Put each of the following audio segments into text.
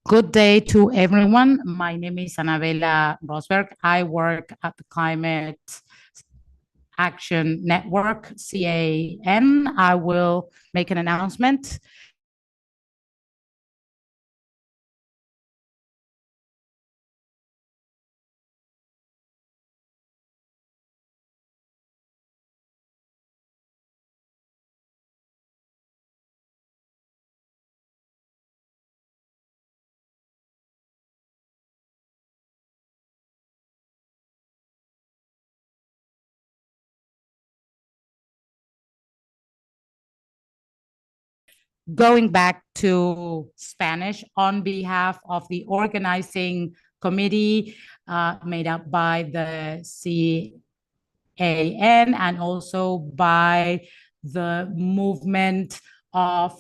Good day to everyone. My name is Anabela Rosberg. I work at the Climate Action Network, CAN. I will make an announcement. Going back to Spanish, on behalf of the organizing committee made up by the CAN and also by the movement of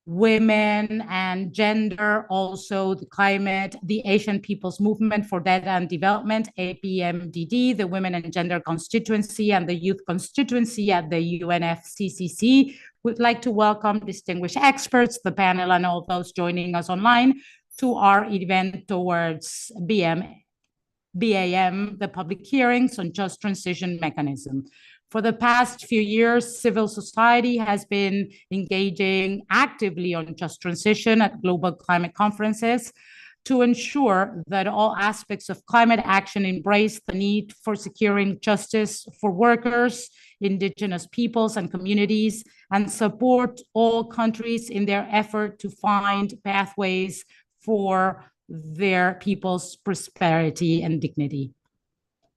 women and gender, also the climate, the Asian People's Movement for Data and Development, APMDD, the Women and Gender Constituency and the Youth Constituency at the UNFCCC. We'd like to welcome distinguished experts, the panel, and all those joining us online to our event towards BAM, the public hearings on just transition mechanism. For the past few years, civil society has been engaging actively on just transition at global climate conferences to ensure that all aspects of climate action embrace the need for securing justice for workers, indigenous peoples and communities, and support all countries in their effort to find pathways for their people's prosperity and dignity.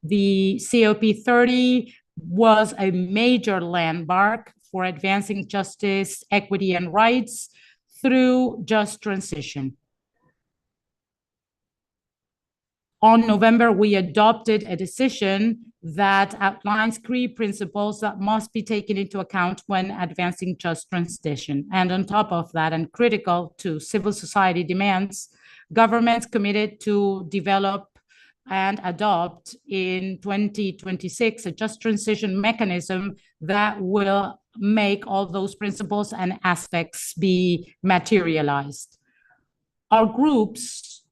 The COP30 was a major landmark for advancing justice, equity, and rights through just transition. On November, we adopted a decision that outlines three principles that must be taken into account when advancing just transition. And on top of that, and critical to civil society demands, governments committed to develop and adopt in 2026 a just transition mechanism that will make all those principles and aspects be materialized. Our groups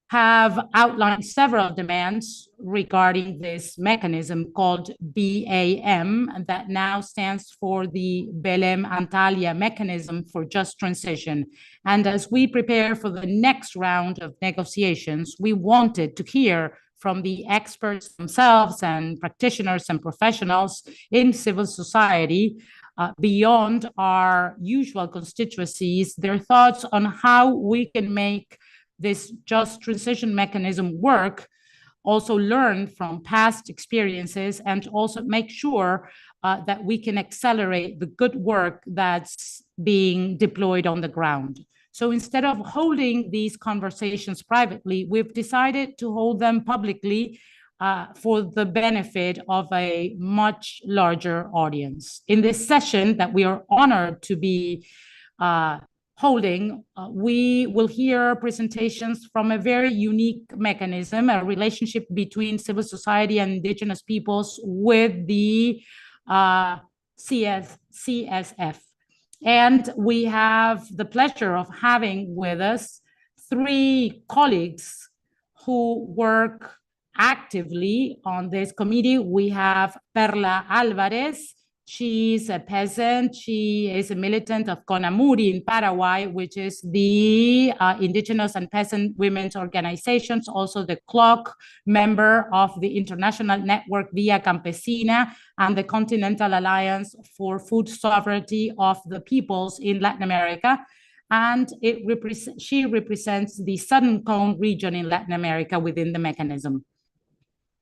have outlined several demands regarding this mechanism called BAM, that now stands for the Belém Antalya mechanism for just transition. And as we prepare for the next round of negotiations, we wanted to hear from the experts themselves and practitioners and professionals in civil society beyond our usual constituencies, their thoughts on how we can make this just transition mechanism work, also learn from past experiences, and also make sure that we can accelerate the good work that's being deployed on the ground. So instead of holding these conversations privately, we've decided to hold them publicly for the benefit of a much larger audience. In this session that we are honored to be holding, we will hear presentations from a very unique mechanism, a relationship between civil society and indigenous peoples with the CSF. And we have the pleasure of having with us three colleagues who work actively on this committee. We have Perla Álvarez. She's a peasant. She is a militant of CONAMURI in Paraguay, which is the Indigenous and Peasant Women's Organizations, also the CLOC, member of the International Network Via Campesina and the Continental Alliance for Food Sovereignty of the Peoples in Latin America. And she represents the Southern Cone region in Latin America within the mechanism.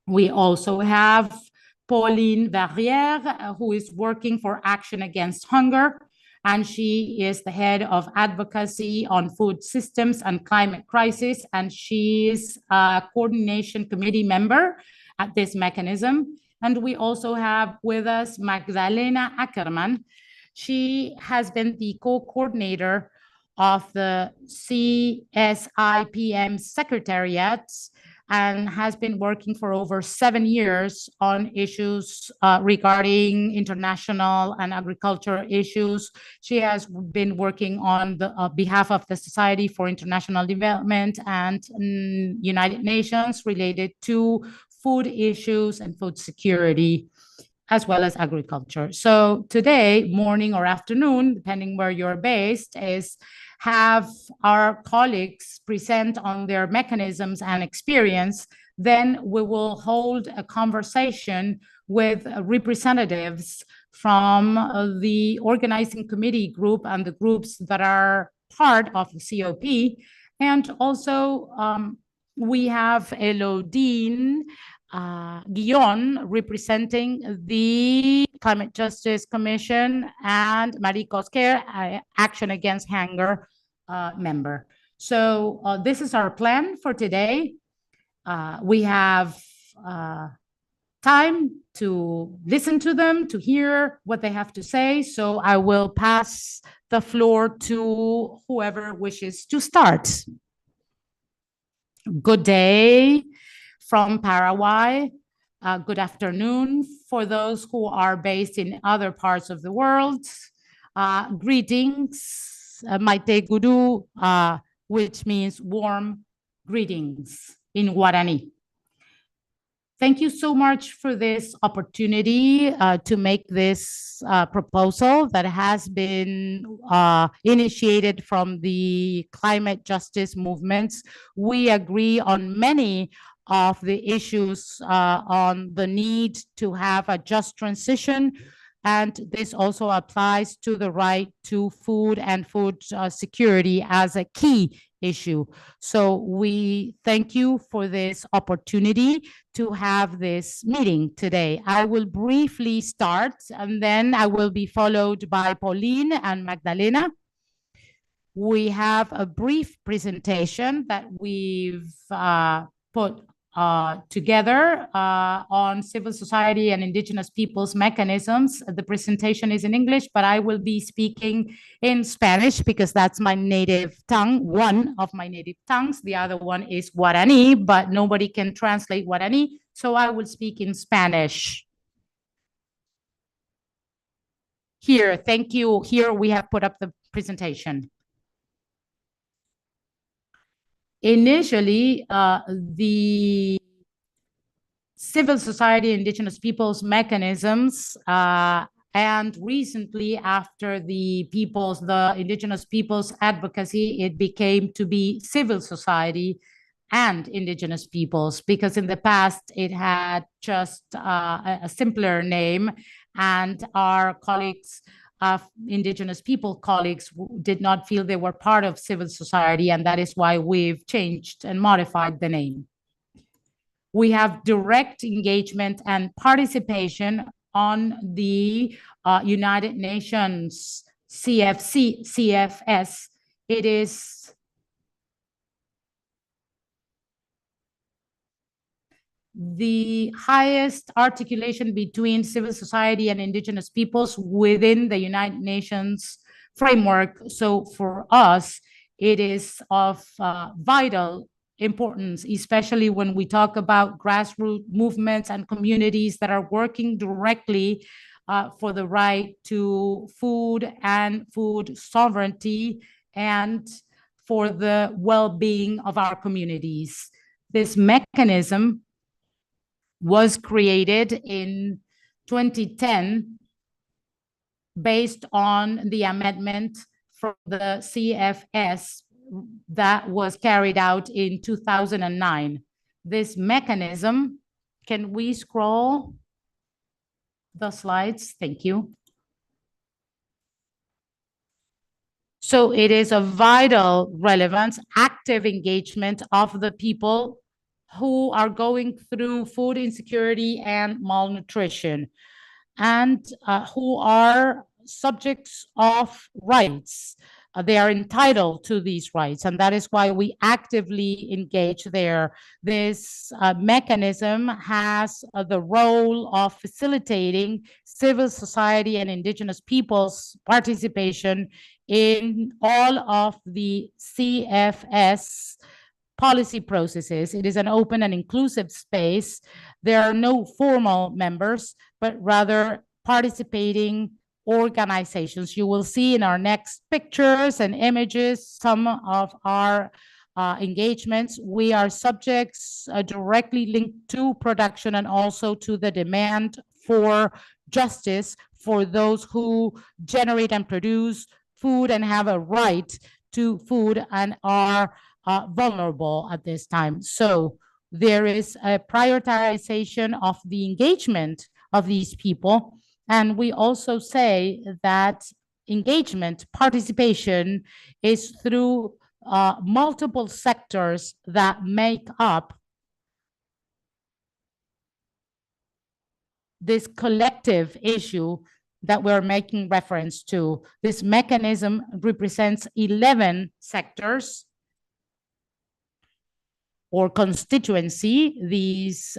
We also have Pauline Verriere, who is working for Action Against Hunger, and she is the head of advocacy on food systems and climate crisis, and she is a coordination committee member at this mechanism. And we also have with us Magdalena Ackermann. She has been the co-coordinator of the CSIPM Secretariat and has been working for over 7 years on issues regarding international and agricultural issues. She has been working on the behalf of the Society for International Development and United Nations related to food issues and food security, as well as agriculture. So today, morning or afternoon, depending where you're based, is have our colleagues present on their mechanisms and experience. Then we will hold a conversation with representatives from the organizing committee group and the groups that are part of the COP. And also we have Elodine Guillon representing the Climate Justice Commission, and Marie Cosquer, Action Against Hunger member. So this is our plan for today. We have time to listen to them, to hear what they have to say. So I will pass the floor to whoever wishes to start. Good day from Paraguay. Good afternoon for those who are based in other parts of the world. Greetings, Maite Guru, which means warm greetings in Guarani. Thank you so much for this opportunity to make this proposal that has been initiated from the climate justice movements. We agree on many of the issues on the need to have a just transition, and this also applies to the right to food and food security as a key issue. So we thank you for this opportunity to have this meeting today. I will briefly start, and then I will be followed by Pauline and Magdalena. We have a brief presentation that we've put together on civil society and indigenous peoples mechanisms. The presentation is in English, but I will be speaking in Spanish because that's my native tongue, one of my native tongues. The other one is Guarani, but nobody can translate Guarani, so I will speak in Spanish. Here, thank you. Here we have put up the presentation. Initially, the civil society indigenous peoples mechanisms and recently after the indigenous peoples advocacy, it became to be civil society and indigenous peoples, because in the past it had just a simpler name, and our colleagues indigenous people colleagues did not feel they were part of civil society, and that is why we've changed and modified the name. We have direct engagement and participation on the United Nations CFS. It is the highest articulation between civil society and indigenous peoples within the United Nations framework. So for us, it is of vital importance, especially when we talk about grassroots movements and communities that are working directly for the right to food and food sovereignty and for the well-being of our communities. This mechanism was created in 2010 based on the amendment from the CFS that was carried out in 2009. This mechanism, can we scroll the slides? Thank you. So it is of vital relevance, active engagement of the people who are going through food insecurity and malnutrition, and who are subjects of rights. They are entitled to these rights, and that is why we actively engage there. This mechanism has the role of facilitating civil society and indigenous peoples' participation in all of the CFS policy processes. It is an open and inclusive space. There are no formal members, but rather participating organizations. You will see in our next pictures and images some of our engagements. We are subjects directly linked to production and also to the demand for justice for those who generate and produce food and have a right to food and are vulnerable at this time. So there is a prioritization of the engagement of these people. And we also say that engagement, participation is through multiple sectors that make up this collective issue that we're making reference to. This mechanism represents 11 sectors or constituency. These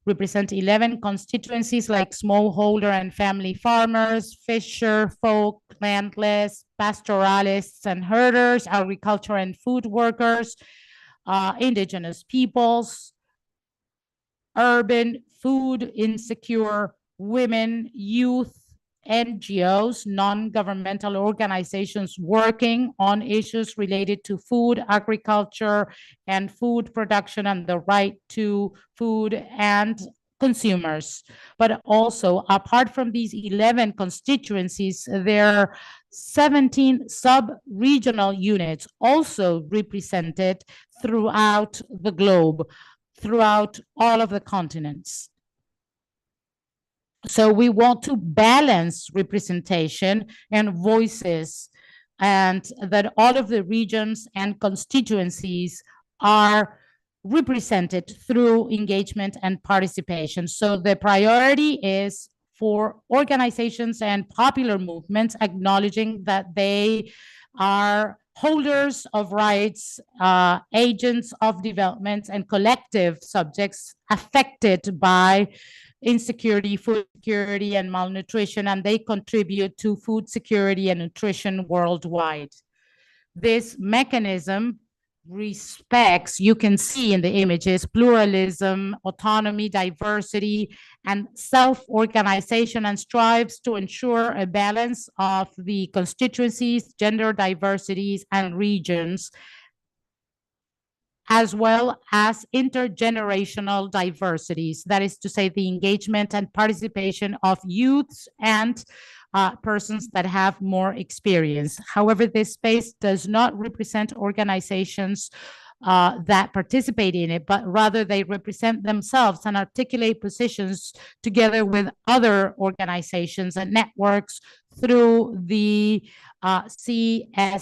represent 11 constituencies like smallholder and family farmers, fisher folk, landless, pastoralists and herders, agriculture and food workers, indigenous peoples, urban, food insecure, women, youth, NGOs, non-governmental organizations working on issues related to food, agriculture, and food production and the right to food and consumers. But also, apart from these 11 constituencies, there are 17 sub-regional units also represented throughout the globe, throughout all of the continents. So we want to balance representation and voices, and that all of the regions and constituencies are represented through engagement and participation. So the priority is for organizations and popular movements acknowledging that they are holders of rights, agents of development, and collective subjects affected by insecurity, food security, and malnutrition, and they contribute to food security and nutrition worldwide. This mechanism respects, you can see in the images, pluralism, autonomy, diversity, and self-organization, and strives to ensure a balance of the constituencies, gender diversities, and regions, as well as intergenerational diversities. That is to say, the engagement and participation of youths and persons that have more experience. However, this space does not represent organizations that participate in it, but rather they represent themselves and articulate positions together with other organizations and networks through the CSIPM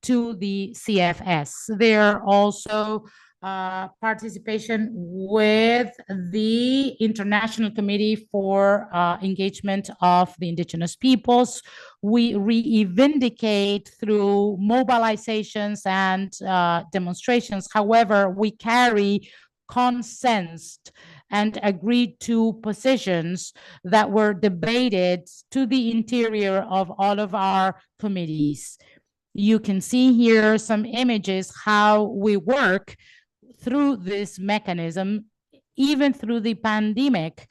to the CFS. There are also participation with the International Committee for Engagement of the Indigenous Peoples. We reivindicate through mobilizations and demonstrations. However, we carry consensed and agreed to positions that were debated to the interior of all of our committees. You can see here some images how we work through this mechanism. Even through the pandemic,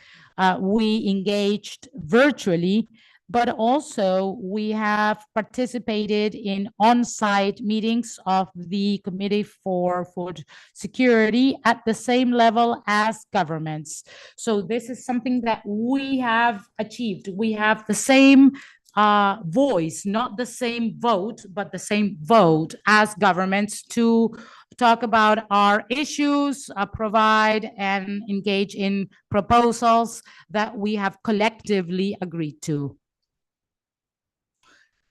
we engaged virtually, but also we have participated in on-site meetings of the Committee for Food Security at the same level as governments. So this is something that we have achieved. We have the same voice, not the same vote, but the same vote as governments to talk about our issues, provide and engage in proposals that we have collectively agreed to.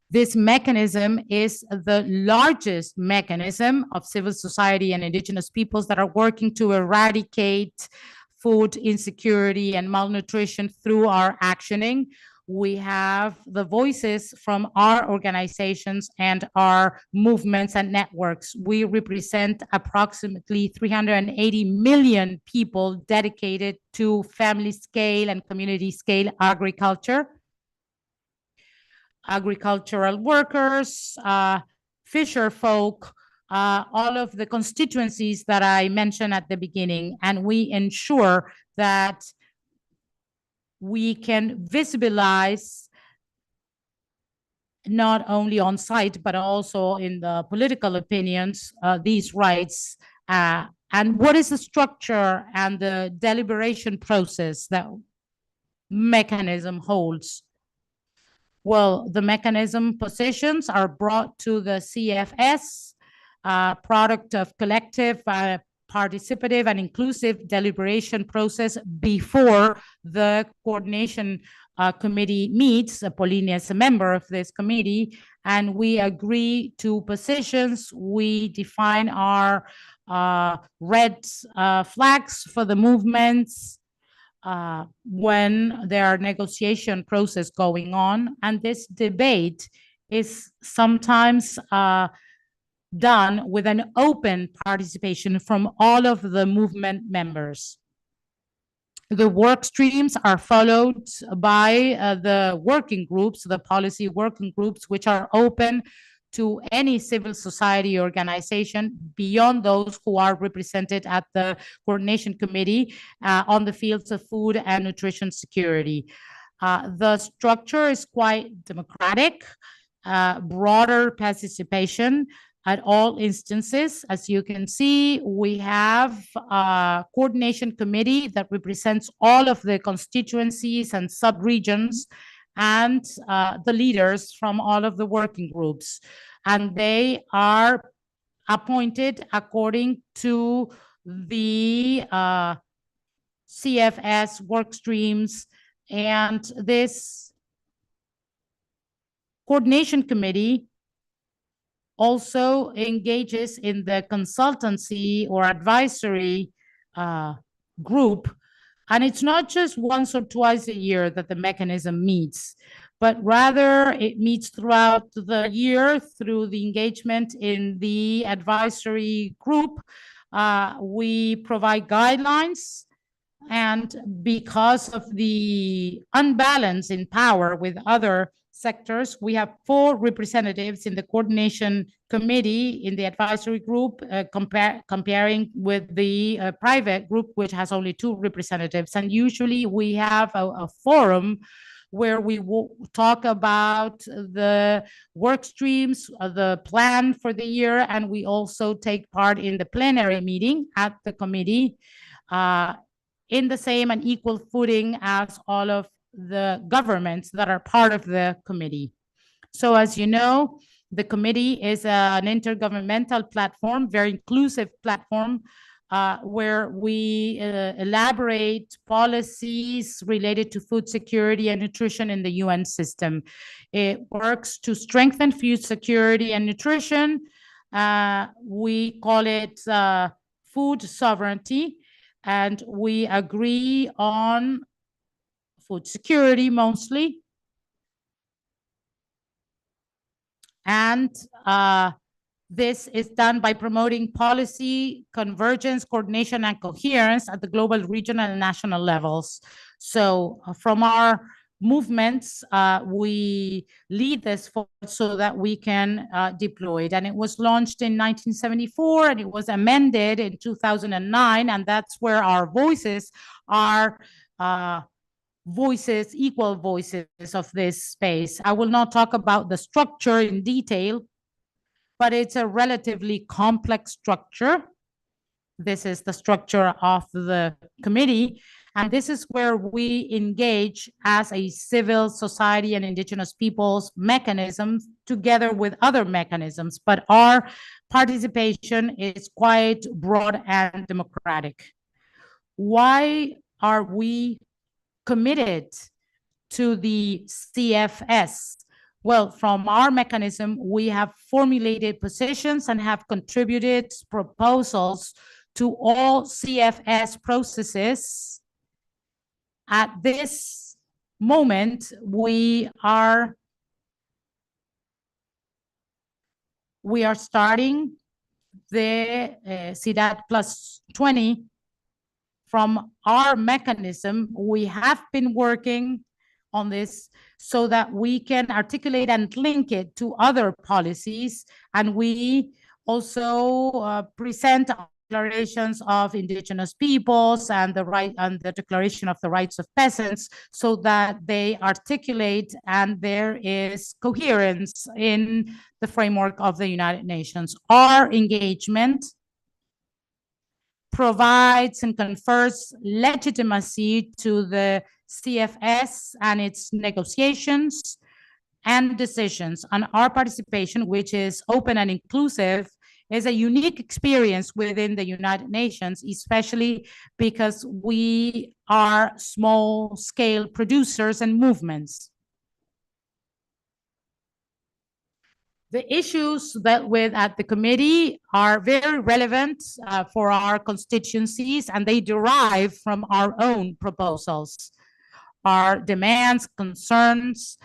This mechanism is the largest mechanism of civil society and indigenous peoples that are working to eradicate food insecurity and malnutrition through our actioning. We have the voices from our organizations and our movements and networks. We represent approximately 380 million people dedicated to family scale and community scale agriculture, agricultural workers, fisher folk, all of the constituencies that I mentioned at the beginning, and we ensure that we can visibilize not only on site, but also in the political opinions, these rights, and what is the structure and the deliberation process that mechanism holds. Well, the mechanism positions are brought to the CFS, product of collective, participative and inclusive deliberation process before the coordination committee meets. Pauline is a member of this committee, and we agree to positions. We define our red flags for the movements when there are negotiation process going on. And this debate is sometimes done with an open participation from all of the movement members. The work streams are followed by the working groups, the policy working groups, which are open to any civil society organization beyond those who are represented at the coordination committee on the fields of food and nutrition security. The structure is quite democratic, broader participation at all instances. As you can see, we have a coordination committee that represents all of the constituencies and sub-regions and the leaders from all of the working groups. And they are appointed according to the CFS work streams. And this coordination committee also engages in the consultancy or advisory group. And it's not just once or twice a year that the mechanism meets, but rather it meets throughout the year through the engagement in the advisory group. We provide guidelines, and because of the unbalance in power with other sectors, we have 4 representatives in the coordination committee in the advisory group, comparing with the private group, which has only 2 representatives. And usually we have a forum where we will talk about the work streams, the plan for the year, and we also take part in the plenary meeting at the committee in the same and equal footing as all of the governments that are part of the committee. So as you know, the committee is an intergovernmental platform, very inclusive platform, where we elaborate policies related to food security and nutrition in the UN system. It works to strengthen food security and nutrition. We call it food sovereignty, and we agree on food security mostly. And this is done by promoting policy, convergence, coordination, and coherence at the global, regional, and national levels. So from our movements, we lead this forward so that we can deploy it. And it was launched in 1974, and it was amended in 2009, and that's where our voices are equal voices of this space. I will not talk about the structure in detail, but it's a relatively complex structure. This is the structure of the committee, and this is where we engage as a civil society and indigenous peoples mechanisms together with other mechanisms, but our participation is quite broad and democratic. Why are we committed to the CFS? Well, from our mechanism, we have formulated positions and have contributed proposals to all CFS processes. At this moment, we are starting the CIDAD plus 20. From our mechanism, we have been working on this so that we can articulate and link it to other policies, and we also present declarations of indigenous peoples and the Declaration of the Rights of Peasants, so that they articulate and there is coherence in the framework of the United Nations. Our engagement provides and confers legitimacy to the CFS and its negotiations and decisions. And our participation, which is open and inclusive, is a unique experience within the United Nations, especially because we are small-scale producers and movements. The issues dealt with at the committee are very relevant for our constituencies, and they derive from our own proposals. Our demands, concerns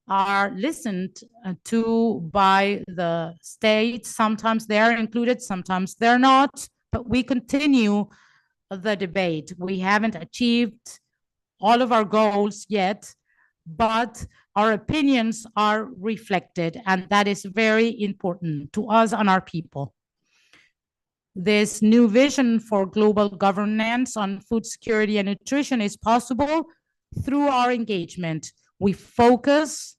are listened to by the state. Sometimes they're included, sometimes they're not, but we continue the debate. We haven't achieved all of our goals yet, but our opinions are reflected, and that is very important to us and our people. This new vision for global governance on food security and nutrition is possible through our engagement. We focus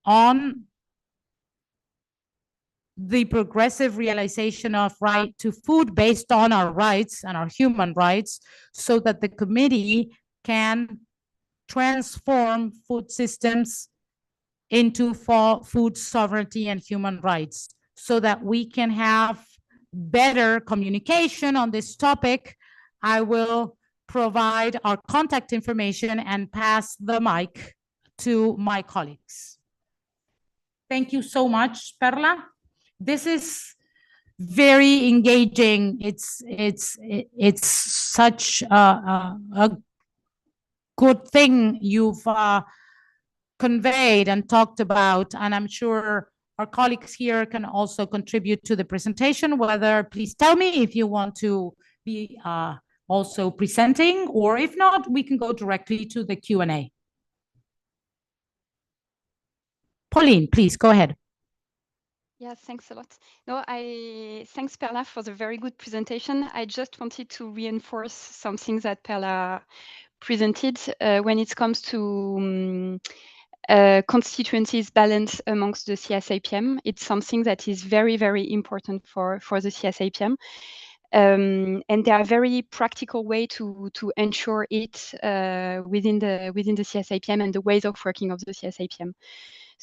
on the progressive realization of right to food based on our rights and our human rights, so that the committee can transform food systems into food sovereignty and human rights, so that we can have better communication on this topic. I will provide our contact information and pass the mic to my colleagues. Thank you so much, Perla. This is very engaging. It's such a good thing you've conveyed and talked about, and I'm sure our colleagues here can also contribute to the presentation. Please tell me if you want to be also presenting, or if not, we can go directly to the Q&A. Pauline, please go ahead. Yeah, thanks a lot. No, thanks Perla for the very good presentation. I just wanted to reinforce some things that Perla presented when it comes to constituencies balance amongst the CSIPM. It's something that is very, very important for the CSIPM. And there are very practical way to ensure it within the CSIPM and the ways of working of the CSIPM.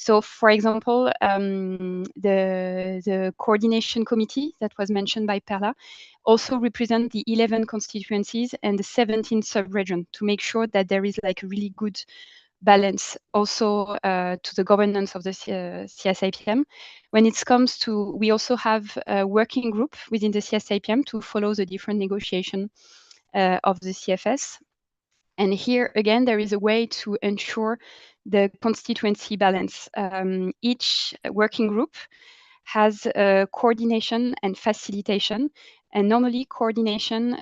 So, for example, the coordination committee that was mentioned by Perla also represent the 11 constituencies and the 17 sub-region, to make sure that there is like a really good balance also to the governance of the CSIPM. When it comes to, we also have a working group within the CSIPM to follow the different negotiation of the CFS. And here again, there is a way to ensure the constituency balance. Each working group has coordination and facilitation. And normally coordination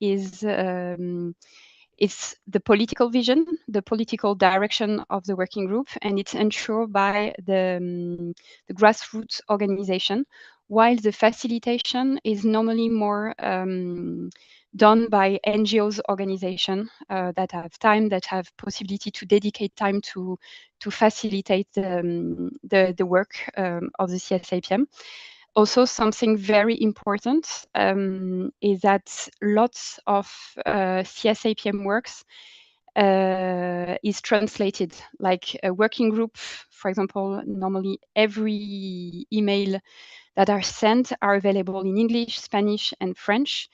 is it's the political vision, the political direction of the working group, and it's ensured by the grassroots organization, while the facilitation is normally more done by NGOs organization that have time, that have possibility to dedicate time to facilitate the work of the CSIPM. Also, something very important is that lots of CSIPM works is translated, like a working group, for example. Normally every email that are sent are available in English, Spanish, and French.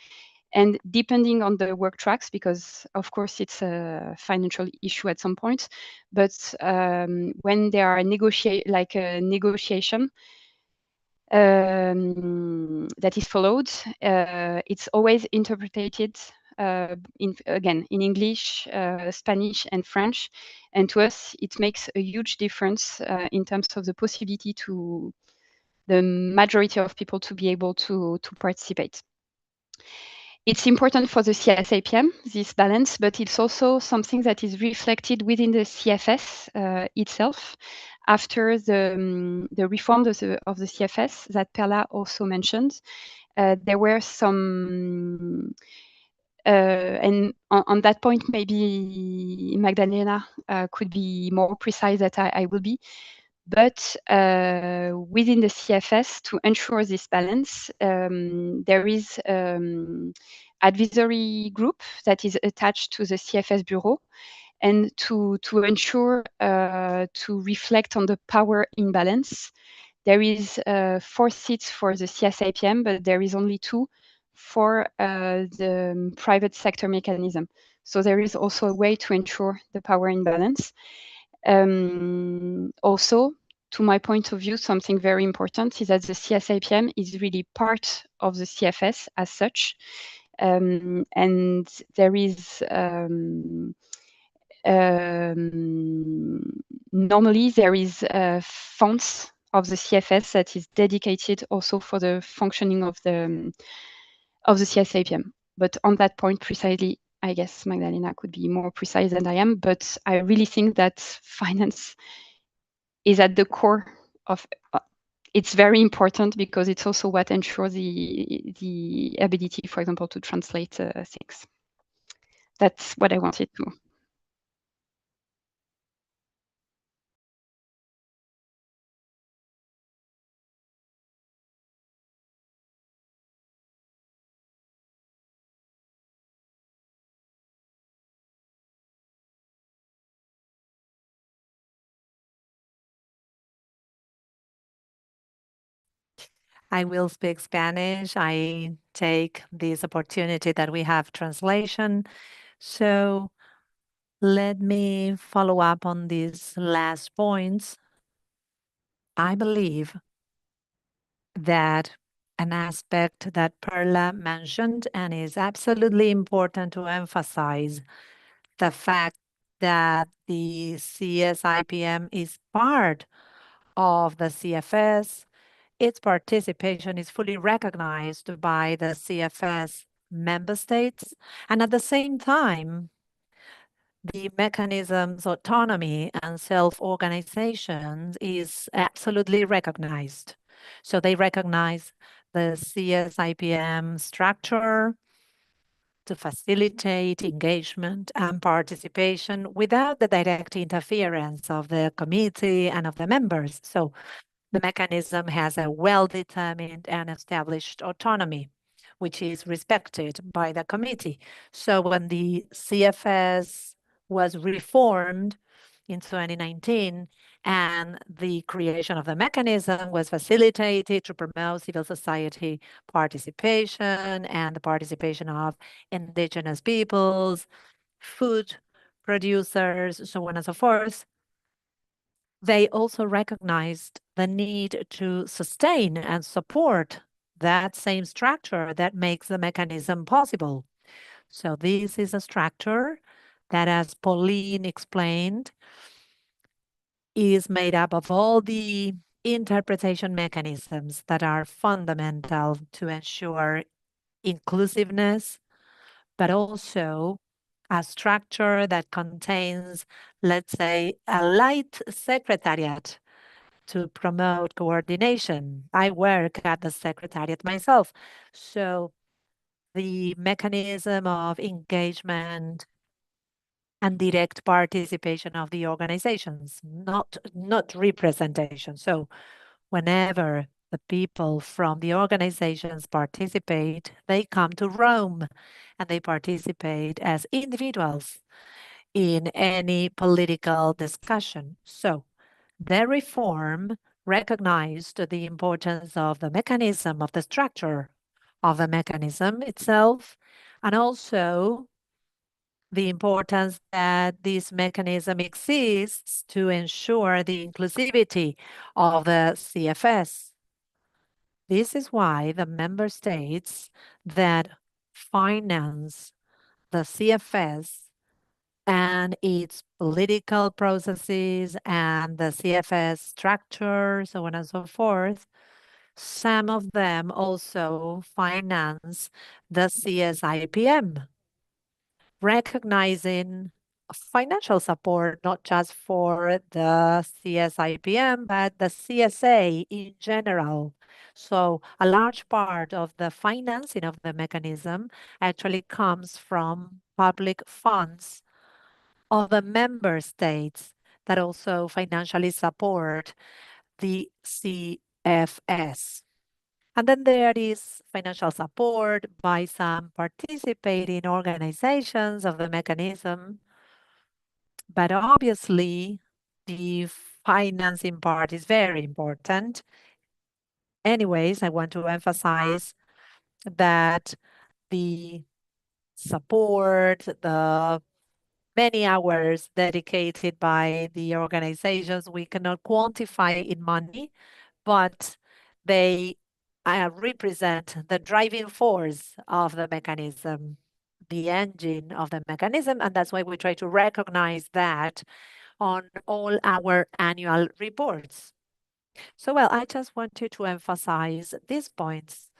And depending on the work tracks, because of course it's a financial issue at some point, but when there are negotiation that is followed, it's always interpreted in English, Spanish, and French. And to us, it makes a huge difference in terms of the possibility to the majority of people to be able to participate. It's important for the CSIPM, this balance, but it's also something that is reflected within the CFS itself. After the reform of the CFS that Perla also mentioned, there were some, and on that point, maybe Magdalena could be more precise than I will be. But within the CFS, to ensure this balance, there is advisory group that is attached to the CFS bureau, and to ensure to reflect on the power imbalance. There is 4 seats for the CSIPM, but there is only 2 for the private sector mechanism. So there is also a way to ensure the power imbalance. Also, to my point of view, something very important is that the CSIPM is really part of the CFS as such. And there is normally there is funds of the CFS that is dedicated also for the functioning of the CSIPM. But on that point precisely, I guess Magdalena could be more precise than I am, but I really think that finance is at the core of it's very important because it's also what ensures the ability, for example, to translate things. That's what I wanted to. I will speak Spanish. I take this opportunity that we have translation. So let me follow up on these last points. I believe that an aspect that Perla mentioned, and is absolutely important to emphasize, the fact that the CSIPM is part of the CFS. Its participation is fully recognized by the CFS member states, and at the same time, the mechanism's autonomy and self-organization is absolutely recognized. So they recognize the CSIPM structure to facilitate engagement and participation without the direct interference of the committee and of the members. So the mechanism has a well-determined and established autonomy, which is respected by the committee. So when the CFS was reformed in 2019, and the creation of the mechanism was facilitated to promote civil society participation and the participation of indigenous peoples, food producers, so on and so forth, they also recognized the need to sustain and support that same structure that makes the mechanism possible. So this is a structure that, as Pauline explained, is made up of all the interpretation mechanisms that are fundamental to ensure inclusiveness, but also a structure that contains, let's say, a light secretariat to promote coordination. I work at the secretariat myself. So the mechanism of engagement and direct participation of the organizations, not representation. So whenever the people from the organizations participate, they come to Rome and they participate as individuals in any political discussion. So the reform recognized the importance of the mechanism, of the structure of the mechanism itself, and also the importance that this mechanism exists to ensure the inclusivity of the CFS. This is why the member states that finance the CFS and its political processes and the CFS structure, so on and so forth, Some of them also finance the CSIPM, recognizing financial support, not just for the CSIPM, but the CSA in general. So a large part of the financing of the mechanism actually comes from public funds of the member states that also financially support the CFS. And then there is financial support by some participating organizations of the mechanism. But obviously, the financing part is very important. Anyways, I want to emphasize that the support, the many hours dedicated by the organizations, we cannot quantify in money, but they represent the driving force of the mechanism, the engine of the mechanism, and that's why we try to recognize that on all our annual reports. So, well, I just wanted to emphasize these points,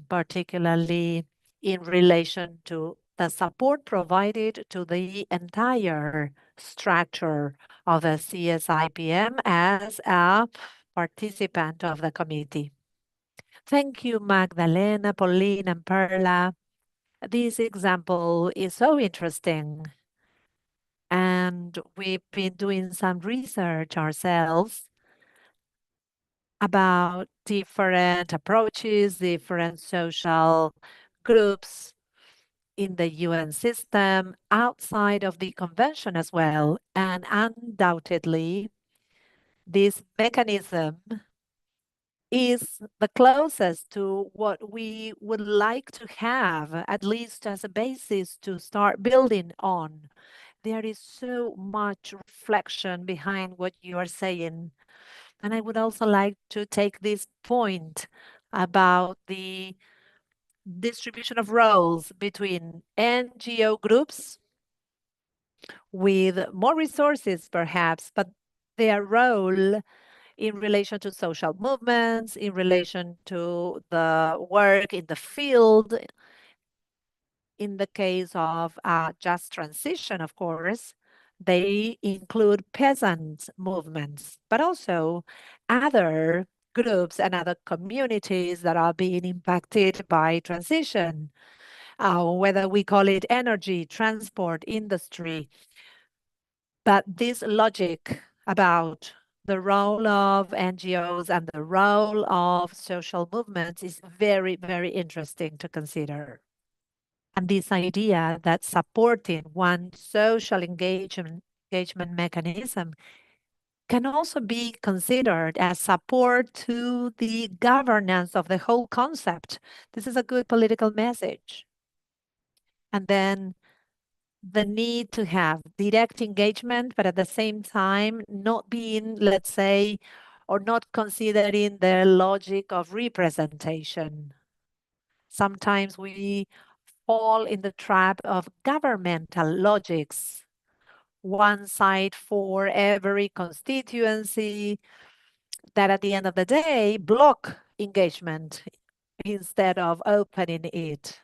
particularly in relation to the support provided to the entire structure of the CSIPM as a participant of the committee. Thank you, Magdalena, Pauline, and Perla. This example is so interesting. And we've been doing some research ourselves about different approaches, different social groups in the UN system, outside of the convention as well. And undoubtedly, this mechanism is the closest to what we would like to have, at least as a basis to start building on. There is so much reflection behind what you are saying. And I would also like to take this point about the distribution of roles between NGO groups with more resources, perhaps, but their role in relation to social movements, in relation to the work in the field. In the case of just transition, of course, they include peasant movements, but also other groups and other communities that are being impacted by transition, whether we call it energy, transport, industry. But this logic about the role of NGOs and the role of social movements is very, very interesting to consider. And this idea that supporting one social engagement mechanism can also be considered as support to the governance of the whole concept. This is a good political message. And then the need to have direct engagement, but at the same time, not being, let's say, or not considering the logic of representation. Sometimes we fall in the trap of governmental logics. One side for every constituency that at the end of the day block engagement instead of opening it.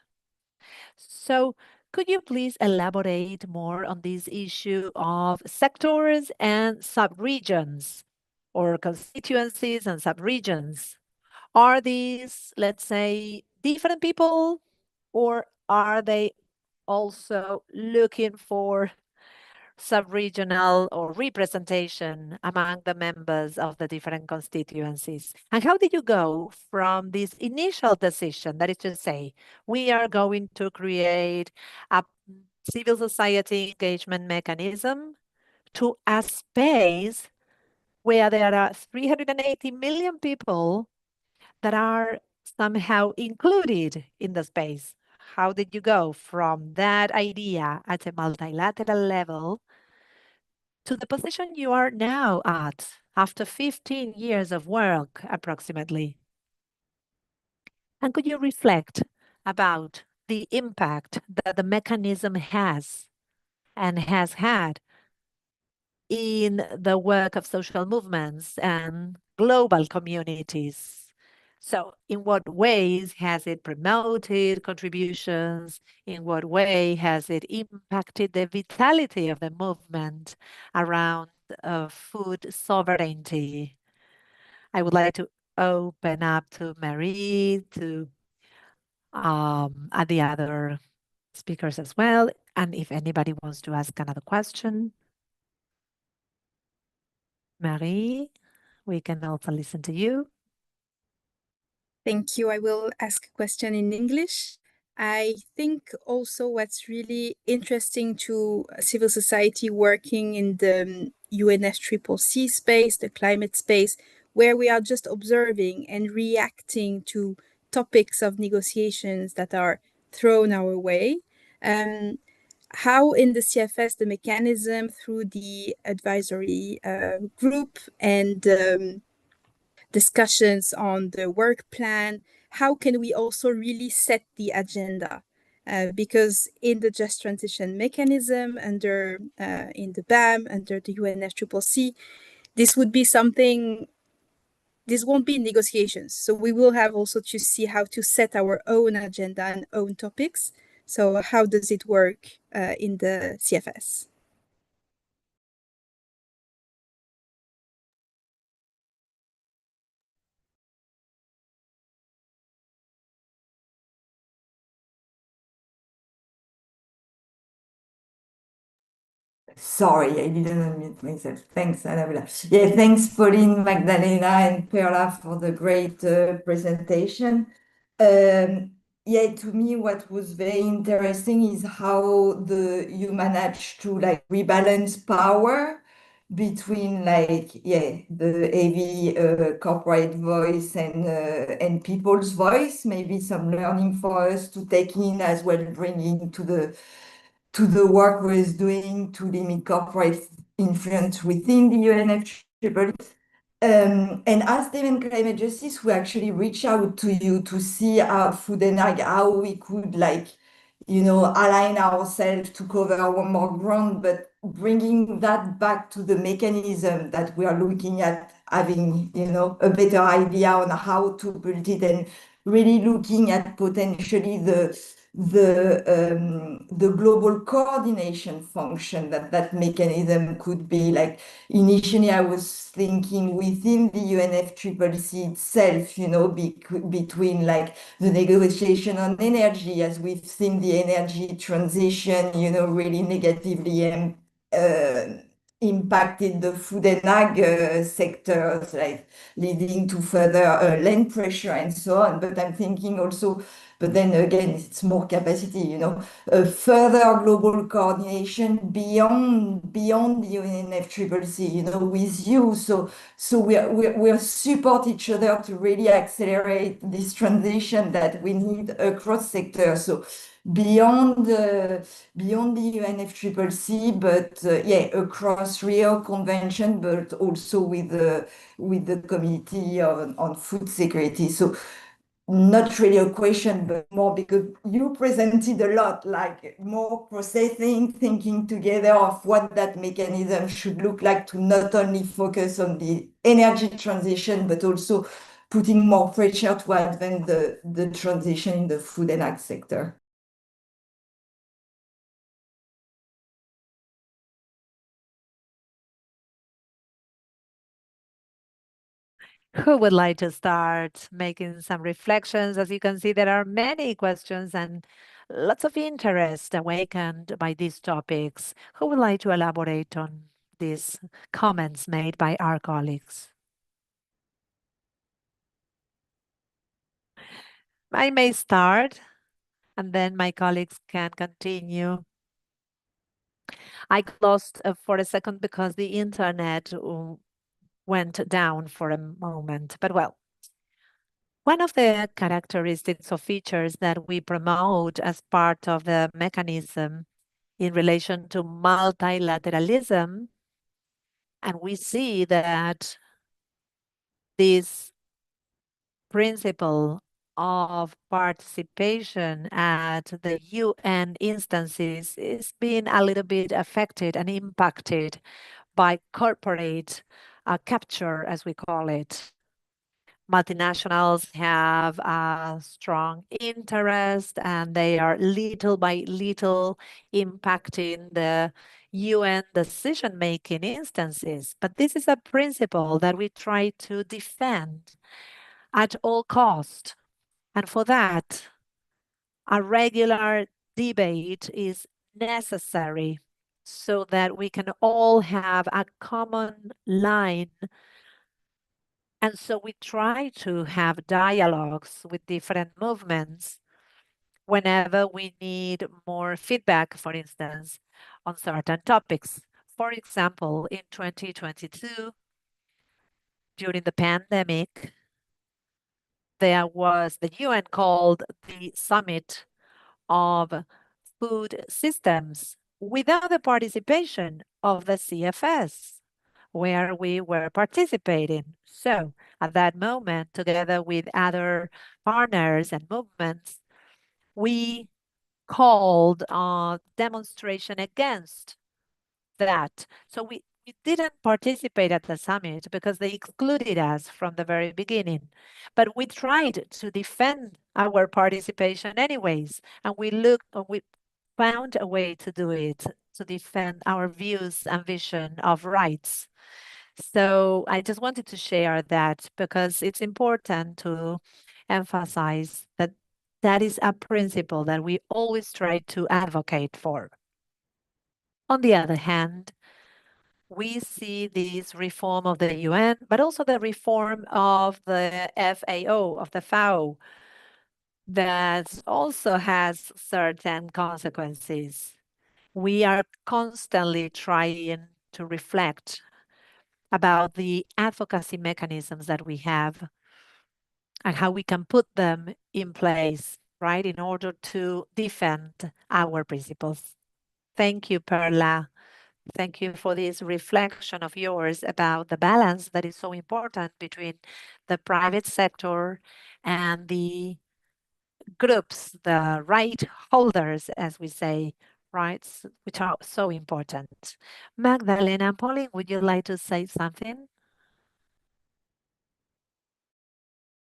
So could you please elaborate more on this issue of sectors and subregions or constituencies and subregions? Are these, let's say, different people, or are they also looking for sub-regional or representation among the members of the different constituencies? And how did you go from this initial decision, that is to say, we are going to create a civil society engagement mechanism, to a space where there are 380 million people that are somehow included in the space? How did you go from that idea at a multilateral level to the position you are now at after 15 years of work, approximately? And could you reflect about the impact that the mechanism has and has had in the work of social movements and global communities? So in what ways has it promoted contributions? In what way has it impacted the vitality of the movement around food sovereignty? I would like to open up to Marie, to the other speakers as well. And if anybody wants to ask another question, Marie, we can also listen to you. Thank you. I will ask a question in English. I think also what's really interesting to civil society working in the UNFCCC space, the climate space, where we are just observing and reacting to topics of negotiations that are thrown our way. How in the CFS, the mechanism through the advisory group and discussions on the work plan, how can we also really set the agenda? Because in the just transition mechanism under in the BAM, under the UNFCCC, this would be something, this won't be negotiations. So we will have also to see how to set our own agenda and own topics. So how does it work in the CFS? Sorry, I didn't unmute myself. Thanks, Annabella. Yeah, thanks, Pauline, Magdalena, and Perla for the great presentation. Yeah, to me, what was very interesting is how you managed to like rebalance power between the heavy corporate voice and people's voice. Maybe some learning for us to take in as well, bringing to the work we're doing to limit corporate influence within the UNFCCC. And as Devon Climate Justice, we actually reach out to you to see our food and how we could align ourselves to cover one more ground, but bringing that back to the mechanism that we are looking at, having, a better idea on how to build it and really looking at potentially the global coordination function that mechanism could be. Like initially I was thinking within the UNFCCC itself, between like the negotiation on energy, as we've seen the energy transition, really negatively impacted the food and ag sectors, like leading to further land pressure and so on. But I'm thinking also, but then again, it's more capacity, further global coordination beyond the UNFCCC, with you. So we support each other to really accelerate this transition that we need across sectors. So beyond the UNFCCC, but across Rio Convention, but also with the Committee on Food Security. So not really a question, but more because you presented a lot, like more processing, thinking together of what that mechanism should look like to not only focus on the energy transition, but also putting more pressure to advance the transition in the food and ag sector. Who would like to start making some reflections? As you can see, there are many questions and lots of interest awakened by these topics. Who would like to elaborate on these comments made by our colleagues? I may start, and then my colleagues can continue. I lost for a second because the internet went down for a moment, but well, one of the characteristics or features that we promote as part of the mechanism in relation to multilateralism, and we see that this principle of participation at the UN instances is being a little bit affected and impacted by corporate capture, as we call it. multinationals have a strong interest, and they are little by little impacting the UN decision-making instances. But this is a principle that we try to defend at all cost. And for that, a regular debate is necessary so that we can all have a common line. And so we try to have dialogues with different movements whenever we need more feedback, for instance, on certain topics. For example, in 2022, during the pandemic, there was the UN called the Summit of Food Systems without the participation of the CFS, where we were participating. So at that moment, together with other partners and movements, we called a demonstration against that. So we didn't participate at the summit because they excluded us from the very beginning. But we tried to defend our participation anyways, and we found a way to do it, to defend our views and vision of rights. So I just wanted to share that because it's important to emphasize that that is a principle that we always try to advocate for. On the other hand, we see this reform of the UN, but also the reform of the FAO, of the FAO, that also has certain consequences. We are constantly trying to reflect about the advocacy mechanisms that we have and how we can put them in place, right, in order to defend our principles. Thank you, Perla. Thank you for this reflection of yours about the balance that is so important between the private sector and the groups, the right holders, as we say, rights, which are so important. Magdalena and Pauline, would you like to say something?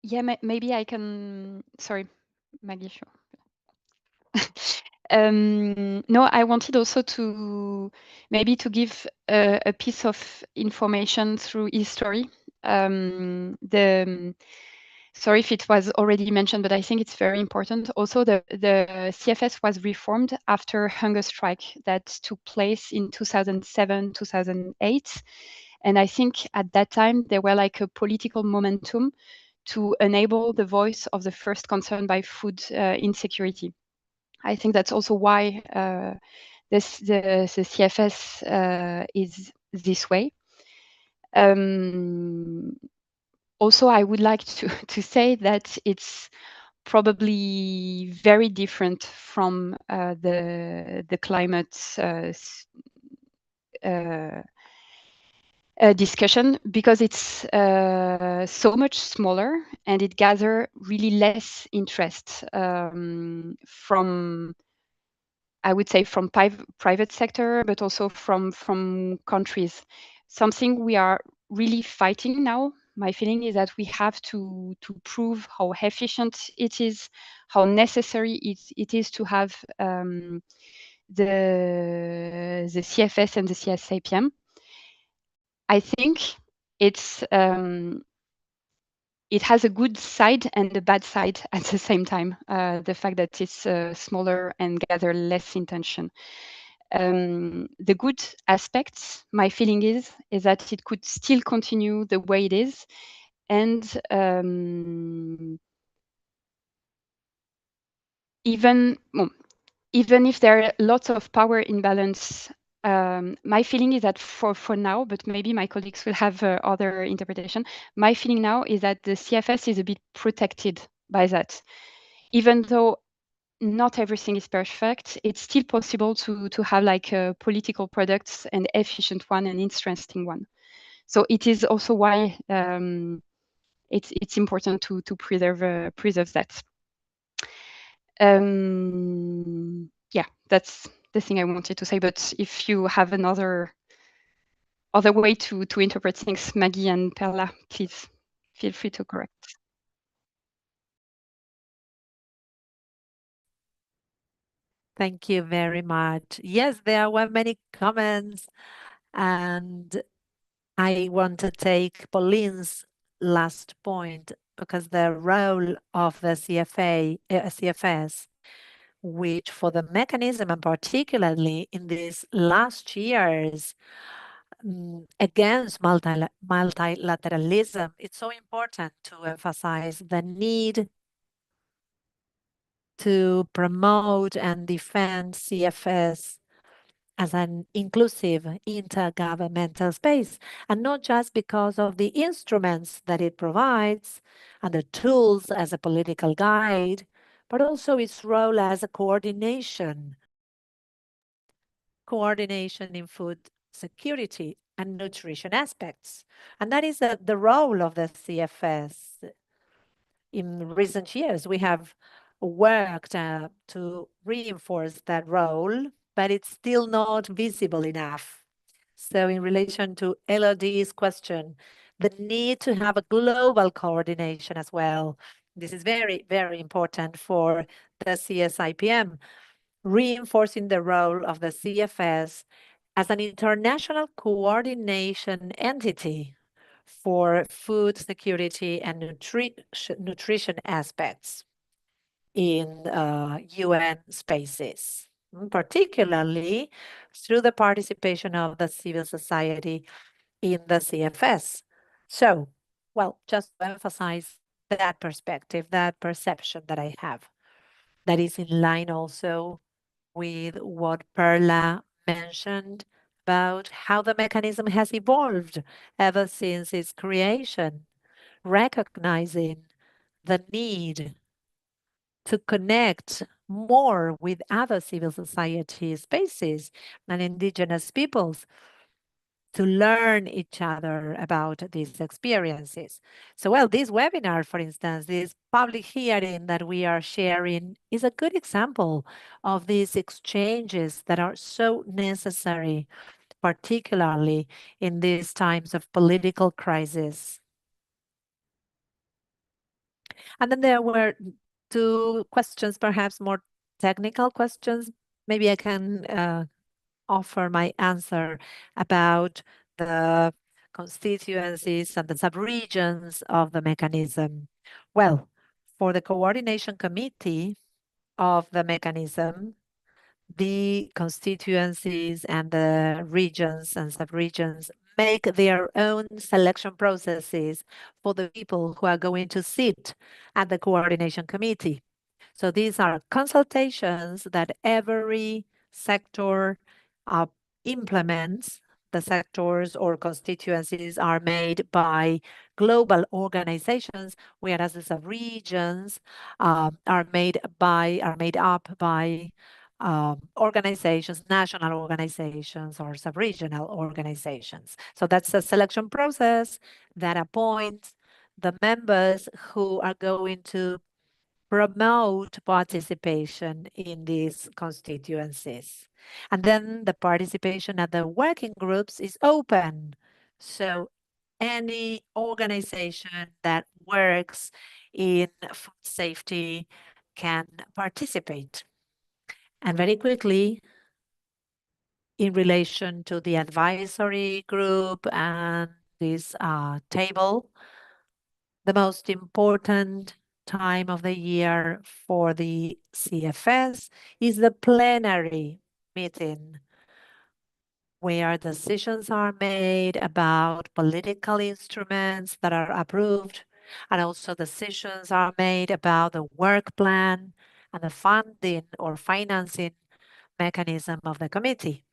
Yeah, maybe I can. Sorry, Maggie, sure. No, I wanted also to maybe to give a piece of information through history. Sorry if it was already mentioned, but I think it's very important. Also, the CFS was reformed after hunger strike that took place in 2007, 2008. And I think at that time, there were like a political momentum to enable the voice of the first concerned by food insecurity. I think that's also why the CFS is this way. Also, I would like to say that it's probably very different from the climate discussion because it's so much smaller and it gathers really less interest from, I would say, from private sector, but also from countries. Something we are really fighting now. My feeling is that we have to prove how efficient it is, how necessary it is to have the CFS and the CSIPM. I think it's it has a good side and a bad side at the same time. The fact that it's smaller and gather less intention. The good aspects, my feeling is that it could still continue the way it is, and even if there are lots of power imbalance. My feeling is that for now, but maybe my colleagues will have other interpretation. My feeling now is that the CFS is a bit protected by that. Even though not everything is perfect, it's still possible to have like political products and efficient one and interesting one. So it is also why it's important to preserve that. Yeah, that's the thing I wanted to say. But if you have another way to interpret things, Maggie and Perla, please. feel free to correct. Thank you very much. Yes, there were many comments, and I want to take Pauline's last point, because the role of the CFS, which for the mechanism, and particularly in these last years against multilateralism, it's so important to emphasize the need to promote and defend CFS as an inclusive intergovernmental space, and not just because of the instruments that it provides and the tools as a political guide, but also its role as a coordination in food security and nutrition aspects. And that is the role of the CFS. In recent years, we have worked to reinforce that role, but it's still not visible enough. So in relation to Elodie's question, the need to have a global coordination as well. This is very, very important for the CSIPM, reinforcing the role of the CFS as an international coordination entity for food security and nutrition aspects in UN spaces, particularly through the participation of the civil society in the CFS. So, well, just to emphasize that perspective, that perception that I have, that is in line also with what Perla mentioned about how the mechanism has evolved ever since its creation, recognizing the need to connect more with other civil society spaces and indigenous peoples, to learn each other about these experiences. So, well, this webinar, for instance, this public hearing that we are sharing is a good example of these exchanges that are so necessary, particularly in these times of political crisis. And then there were two questions, perhaps more technical questions. Maybe I can offer my answer about the constituencies and the subregions of the mechanism. Well, for the coordination committee of the mechanism, the constituencies and the regions and subregions make their own selection processes for the people who are going to sit at the coordination committee. So these are consultations that every sector implements. The sectors or constituencies are made by global organizations, whereas the sub-regions are made up by organizations, national organizations or sub-regional organizations. So that's a selection process that appoints the members who are going to promote participation in these constituencies. And then the participation at the working groups is open. So any organization that works in food safety can participate. And very quickly, in relation to the advisory group and this table, the most important time of the year for the CFS is the plenary meeting, where decisions are made about political instruments that are approved, and also decisions are made about the work plan and the funding or financing mechanism of the committee.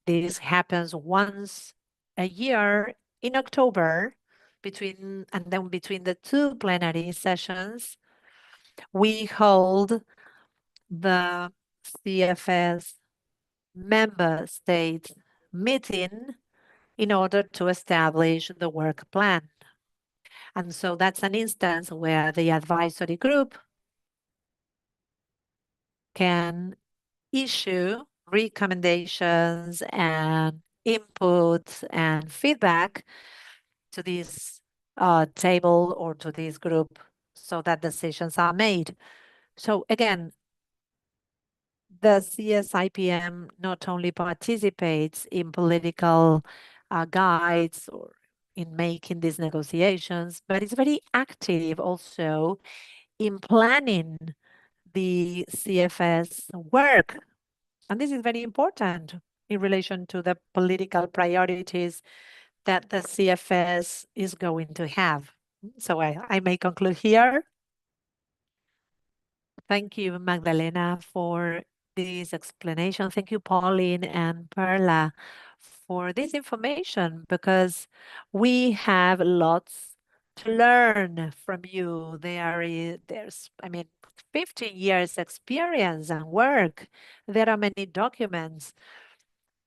This happens once a year in October, between the two plenary sessions, we hold the CFS member state meeting in order to establish the work plan. And so that's an instance where the advisory group can issue recommendations and inputs and feedback to this table or to this group so that decisions are made. So again, the CSIPM not only participates in political guides or in making these negotiations, but it's very active also in planning the CFS work. And this is very important in relation to the political priorities that the CFS is going to have. So I may conclude here. Thank you, Magdalena, for this explanation. Thank you, Pauline and Perla, for this information, because we have lots to learn from you. There's, I mean, 15 years experience and work. There are many documents,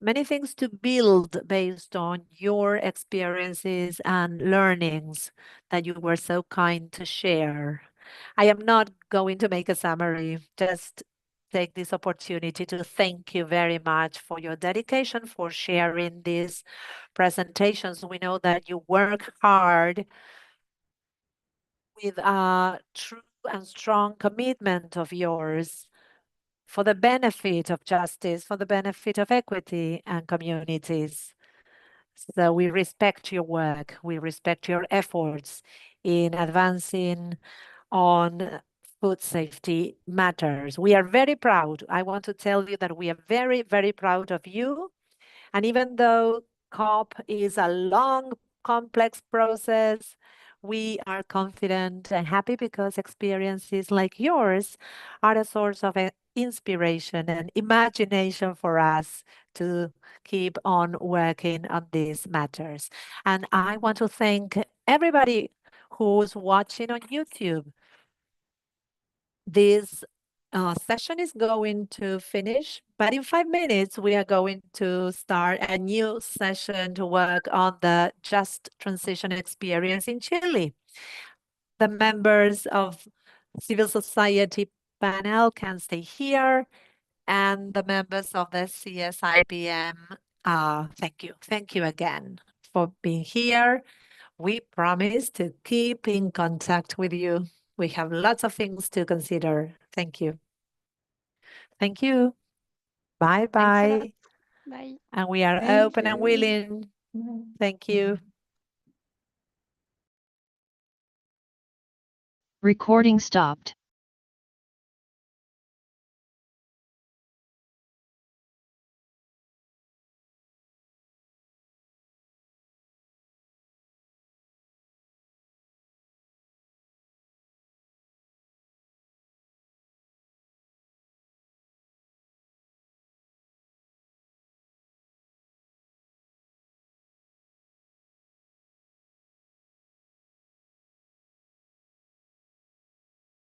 many things to build based on your experiences and learnings that you were so kind to share. I am not going to make a summary, just take this opportunity to thank you very much for your dedication, for sharing these presentations. We know that you work hard with a true and strong commitment of yours for the benefit of justice, for the benefit of equity and communities. So we respect your work, we respect your efforts in advancing on food safety matters. We are very proud. I want to tell you that we are very, very proud of you. And even though COP is a long, complex process, we are confident and happy because experiences like yours are a source of inspiration and imagination for us to keep on working on these matters. And I want to thank everybody who's watching on YouTube. This session is going to finish, but in 5 minutes, we are going to start a new session to work on the just transition experience in Chile. The members of civil society panel can stay here, and the members of the CSIPM, thank you. Thank you again for being here. We promise to keep in contact with you. We have lots of things to consider. Thank you. Thank you. Bye-bye. Bye. And we are Thank open and you. willing. Thank you. Recording stopped.